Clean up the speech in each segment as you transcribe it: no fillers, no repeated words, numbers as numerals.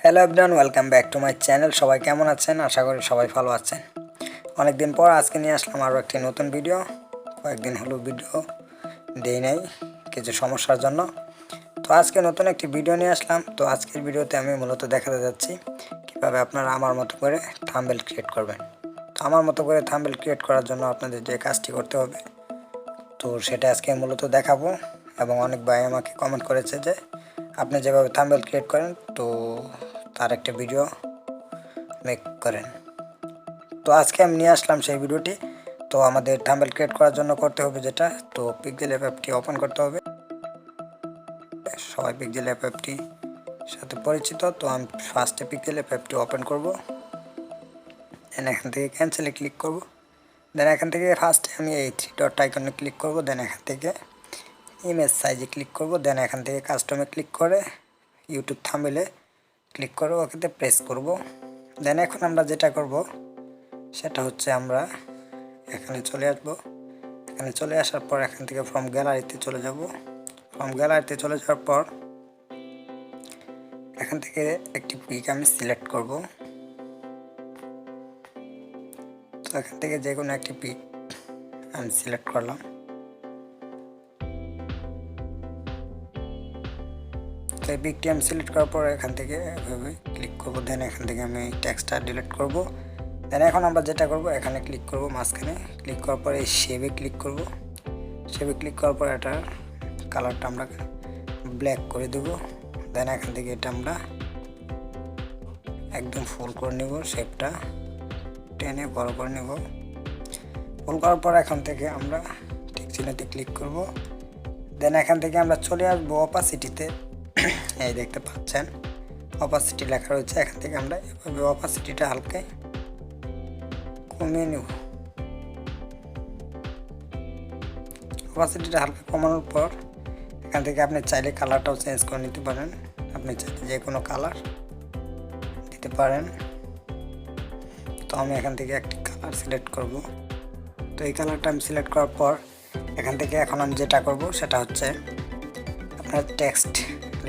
Hello everyone, welcome back to my channel. সবাই কেমন আছেন? আশা করি সবাই ভালো আছেন। অনেক দিন পর আজকে নিয়ে আসলাম আরও একটি নতুন ভিডিও। কয়েকদিন হলো ভিডিও দেই নাই কিছু সমস্যার জন্য। তো আজকে নতুন একটি ভিডিও নিয়ে আসলাম। তো আজকের ভিডিওতে আমি মূলত দেখাতে যাচ্ছি কীভাবে আপনারা আমার মতো করে থাম্বনেল ক্রিয়েট করবেন। তো আমার মতো করে থাম্বনেল ক্রিয়েট করার জন্য আপনাদের যে কাজটি করতে হবে, তো সেটা আজকে মূলত দেখাবো। এবং অনেক ভাই আমাকে কমেন্ট করেছে যে আপনি যেভাবে থাম্বনেল ক্রিয়েট করেন তো তার একটা ভিডিও মেক করেন। তো আজকে আমি নিয়ে আসলাম সেই ভিডিওটি। তো আমাদের থাম্বনেল ক্রিয়েট করার জন্য করতে হবে যেটা, তো পিক্সেলab অ্যাপটি ওপেন করতে হবে। সবাই পিক্সেলab অ্যাপটি সাথে পরিচিত। তো আমি ফার্স্টে পিক্সেলab অ্যাপটি ওপেন করব, দেন এখান থেকে ক্যান্সেলে ক্লিক করব। দেন এখান থেকে ফার্স্টে আমি এই 3 ডট আইকনে ক্লিক করব। দেন এখান থেকে ইমেজ সাইজে ক্লিক করব। দেন এখান থেকে কাস্টমে ক্লিক করে ইউটিউব থাম্বনেলে ক্লিক করে ওকেতে প্রেস করব। দেন এখন আমরা যেটা করব সেটা হচ্ছে আমরা এখানে চলে আসব। এখানে চলে আসার পর এখান থেকে ফ্রম গ্যালারিতে চলে যাব। ফ্রম গ্যালারিতে চলে যাওয়ার পর এখান থেকে একটি পিক আমি সিলেক্ট করব। তো এখান থেকে যে কোনো একটি পিক আমি সিলেক্ট করলাম। তো এই পিকটি আমি সিলেক্ট করার পর এখান থেকে এভাবে ক্লিক করব। দেন এখান থেকে আমি টেক্সটটা ডিলিট করব। দেন এখন আমরা যেটা করব এখানে ক্লিক করব, মাঝখানে ক্লিক করার পর এই শেপে ক্লিক করব। শেপে ক্লিক করার পর এটার কালারটা আমরা ব্ল্যাক করে দেব। দেন এখান থেকে এটা আমরা একদম ফুল করে নেব, শেপটা টেনে বড় করে নেব। ফুল করার পর এখান থেকে আমরা ঠিক চিহ্নতে ক্লিক করব। দেন এখান থেকে আমরা চলে আসবো অপাসিটিতে। এই দেখতে পাচ্ছেন অপাসিটি লেখা রয়েছে। এখান থেকে আমরা এভাবে অপাসিটিটা হালকা কমিয়ে নেব। অপাসিটিটা হালকা কমানোর পর এখান থেকে আপনি চাইলে কালারটাও চেঞ্জ করে নিতে পারেন। আপনি চাইলে যে কোনো কালার দিতে পারেন। তো আমি এখান থেকে একটি কালার সিলেক্ট করব। তো এই কালারটা আমি সিলেক্ট করার পর এখান থেকে এখন আমি যেটা করব সেটা হচ্ছে আপনার টেক্সট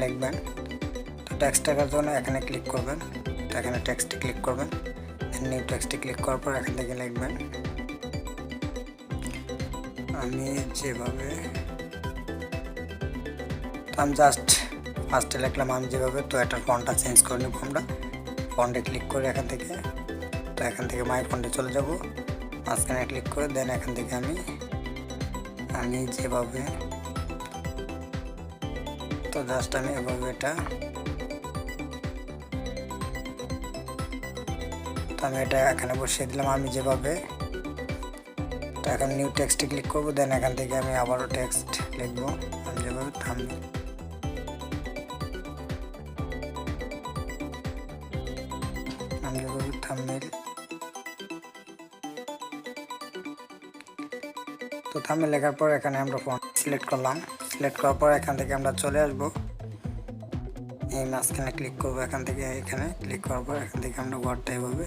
লিখবেন। তো টেক্সট লেখার জন্য এখানে ক্লিক করবেন। তো এখানে টেক্সটে ক্লিক করবেন। নিউ টেক্সটে ক্লিক করার পর এখান থেকে লিখবেন আমি যেভাবে। তো আমি জাস্ট ফার্স্টে লিখলাম আমি যেভাবে। তো এটার ফন্টটা চেঞ্জ করে নেব আমরা। ফন্টে ক্লিক করে এখান থেকে, তো এখান থেকে মাই ফন্টে চলে যাব, মাঝখানে ক্লিক করে দেন এখান থেকে আমি যেভাবে। তো জাস্ট আমি এভাবে এটা, তো আমি এটা এখানে বসিয়ে দিলাম আমি যেভাবে। তো এখন নিউ টেক্সটে ক্লিক করব। দেন এখান থেকে আমি আবারও টেক্সট লিখব আমি যেভাবে থাম্বনেল। আমি যেভাবে থাম্বনেল। তো থাম্বনেল লেখার পর এখানে আমরা ফন্ট সিলেক্ট করলাম। সিলেক্ট করার পর এখান থেকে আমরা চলে আসব এই মাঝখানে ক্লিক করব। এখান থেকে এখানে ক্লিক করার পর এখান থেকে আমরা ওয়ার্ডটা এভাবে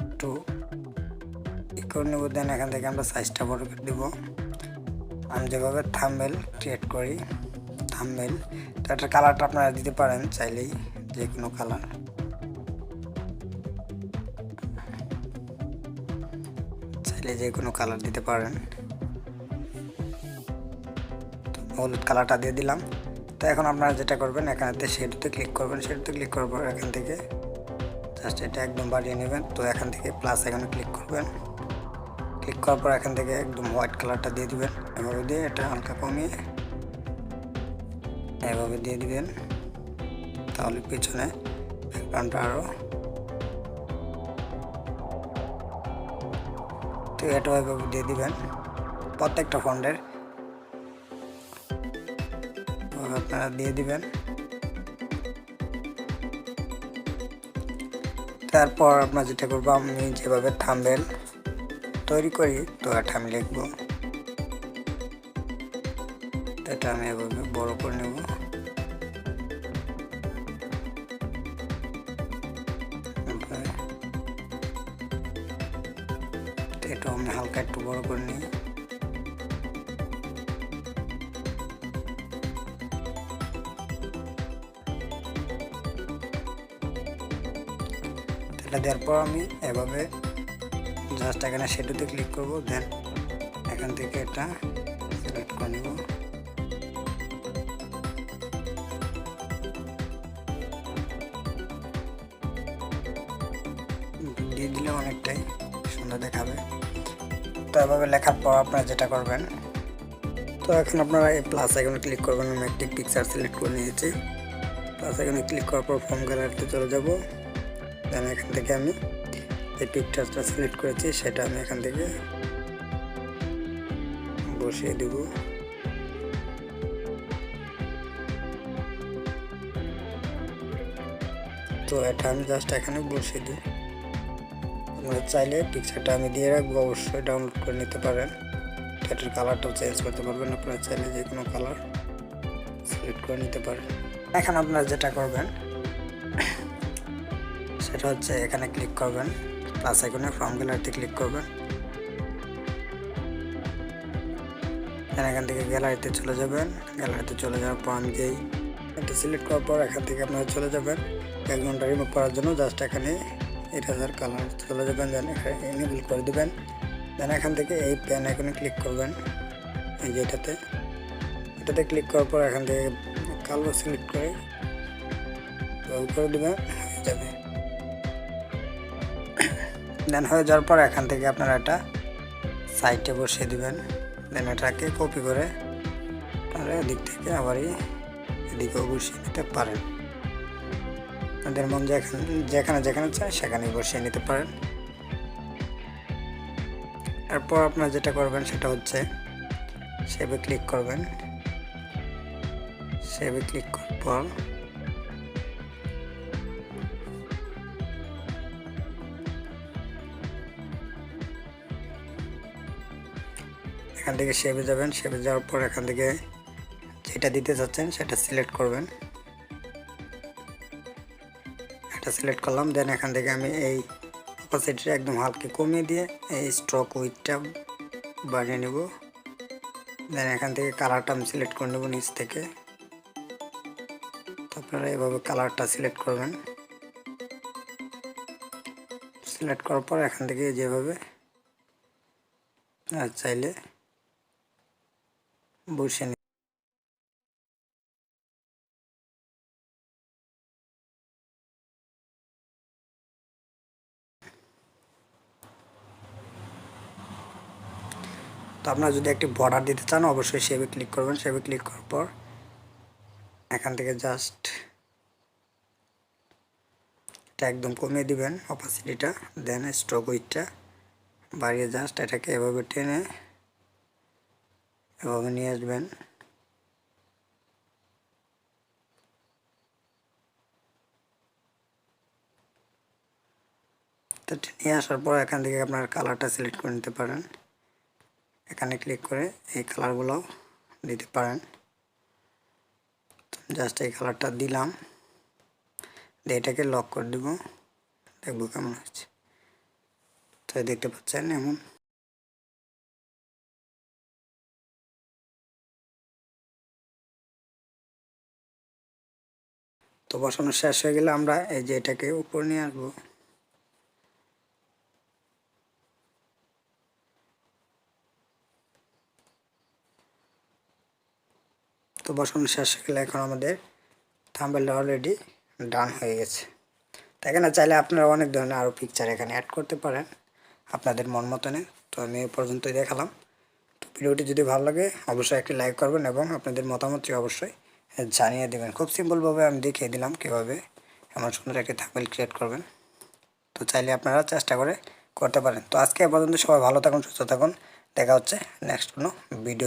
একটু করে নেব। দেন এখান থেকে আমরা সাইজটা বড় করে দেব। আমি যেভাবে থাম্বনেল ক্রিয়েট করি থাম্বনেল, তো এটার কালারটা আপনারা দিতে পারেন চাইলেই যে কোনো কালার। চাইলে যে কোনো কালার দিতে পারেন। হলুদ কালারটা দিয়ে দিলাম। তো এখন আপনারা যেটা করবেন এখানেতে শেডতে ক্লিক করবেন। শেডতে ক্লিক করার পর এখান থেকে জাস্ট এটা একদম বাড়িয়ে নেবেন। তো এখান থেকে প্লাস এখানে ক্লিক করবেন। ক্লিক করার পর এখান থেকে একদম হোয়াইট কালারটা দিয়ে দিবেন। এভাবে দিয়ে এটা হালকা কমিয়ে এভাবে দিয়ে দিবেন। তাহলে পিছনে ব্যাকগ্রাউন্ডটা আরও, তো এটাও এভাবে দিয়ে দিবেন প্রত্যেকটা ফন্টের আপনারা দিয়ে দিবেন। তারপর আপনার যেটা করবো আমি যেভাবে থাম্বনেল তৈরি করি তো এটা আমি লিখব। এটা আমি এভাবে বড় করে নেব। এটা আমি হালকা একটু বড় করে নিই। এটা দেওয়ার পর আমি এভাবে জাস্ট এখানে শ্যাডোতে ক্লিক করব, দেন এখান থেকে এটা সিলেক্ট করে নেব। দিয়ে দিলে অনেকটাই সুন্দর দেখাবে। তো এভাবে লেখার পর আপনারা যেটা করবেন, তো এখন আপনারা এই প্লাস আইকনে ক্লিক করবেন। আমি একটি পিকচার সিলেক্ট করে নিয়েছি। প্লাস আইকনে ক্লিক করার পর ফর্ম গ্যালারিতে চলে যাব। দেন এখান থেকে আমি এই পিকচারটা সিলেক্ট করেছি, সেটা আমি এখান থেকে বসিয়ে দেব। তো এটা আমি জাস্ট এখানে বসিয়ে দিই। আপনারা চাইলে পিকচারটা আমি দিয়ে রাখবো, অবশ্যই ডাউনলোড করে নিতে পারেন। এটার কালারটাও চেঞ্জ করতে পারবেন, আপনারা চাইলে যে কোনো কালার সিলেক্ট করে নিতে পারেন। এখন আপনারা যেটা করবেন সেটা হচ্ছে এখানে ক্লিক করবেন, প্লাস আইকনে ফর্ম গ্যালারিতে ক্লিক করবেন। এখান থেকে গ্যালারিতে চলে যাবেন। গ্যালারিতে চলে যাওয়ার পর আমি যেই এটা সিলেক্ট করার পর এখান থেকে আপনারা চলে যাবেন ব্যাকগ্রাউন্ডটা রিমুভ করার জন্য। জাস্ট এখানে 8000 কালার চলে যাবেন, দেন এখানে এনেবল করে দেবেন। দেন এখান থেকে এই পেন আইকনে ক্লিক করবেন, এই যে এটাতে ক্লিক করার পর এখান থেকে কালো সিলেক্ট করে রোল করে দেবেন, হয়ে যাবে। দেন হয়ে যাওয়ার পর এখান থেকে আপনারা এটা সাইডে বসিয়ে দিবেন। দেন এটাকে কপি করে আপনারা এদিক থেকে আবার এদিকেও বসিয়ে নিতে পারেন। আপনাদের মন যেখানে যেখানে চায় সেখানেই বসিয়ে নিতে পারেন। এরপর আপনারা যেটা করবেন সেটা হচ্ছে সেভে ক্লিক করবেন। সেভে ক্লিক করার পর এখান থেকে সেভে যাবেন। সেভে যাওয়ার পর এখান থেকে যেটা দিতে চাচ্ছেন সেটা সিলেক্ট করবেন। এটা সিলেক্ট করলাম। দেন এখান থেকে আমি এই অপাসিটিটা একদম হালকা কমিয়ে দিয়ে এই স্ট্রোক উইথটা বাড়িয়ে নেব। দেন এখান থেকে কালারটা আমি সিলেক্ট করে নেব নিচ থেকে। আপনারা এভাবে কালারটা সিলেক্ট করবেন। সিলেক্ট করার পর এখান থেকে যেভাবে চাইলে বসে নিন। তো আপনারা যদি একটি বর্ডার দিতে চান অবশ্যই সেভে ক্লিক করবেন। সেভে ক্লিক করার পর এখান থেকে জাস্ট এটা একদম কমিয়ে দিবেন অপাসিটিটা। দেন স্ট্রোক উইথটা বাড়িয়ে জাস্ট এটাকে এভাবে টেনে এভাবে নিয়ে আসবেন। তো নিয়ে আসার পর এখান থেকে আপনার কালারটা সিলেক্ট করে নিতে পারেন। এখানে ক্লিক করে এই কালারগুলো দিতে পারেন। জাস্ট এই কালারটা দিলাম, দিয়ে এটাকে লক করে দেব। দেখবো কেমন হচ্ছে। তো দেখতে পাচ্ছেন এমন। তো বসানো শেষ হয়ে গেলে আমরা এই যে এটাকে উপর নিয়ে আসবো। তো বসানো শেষ হয়ে গেলে এখন আমাদের থাম্বনেলটা অলরেডি ডান হয়ে গেছে। তো এখানে চাইলে আপনারা অনেক ধরনের আরও পিকচার এখানে অ্যাড করতে পারেন আপনাদের মন মতনে। তো আমি এই পর্যন্তই দেখালাম। তো ভিডিওটি যদি ভালো লাগে অবশ্যই একটি লাইক করবেন এবং আপনাদের মতামতটি অবশ্যই জানিয়ে দেবেন। খুব সিম্পলভাবে আমি দেখিয়ে দিলাম কীভাবে এমন সুন্দর একটি থাম্বনেল ক্রিয়েট করবেন। তো চাইলে আপনারা চেষ্টা করে করতে পারেন। তো আজকে এ পর্যন্ত সবাই ভালো থাকুন, সুস্থ থাকুন। দেখা হচ্ছে নেক্সট কোনো ভিডিও।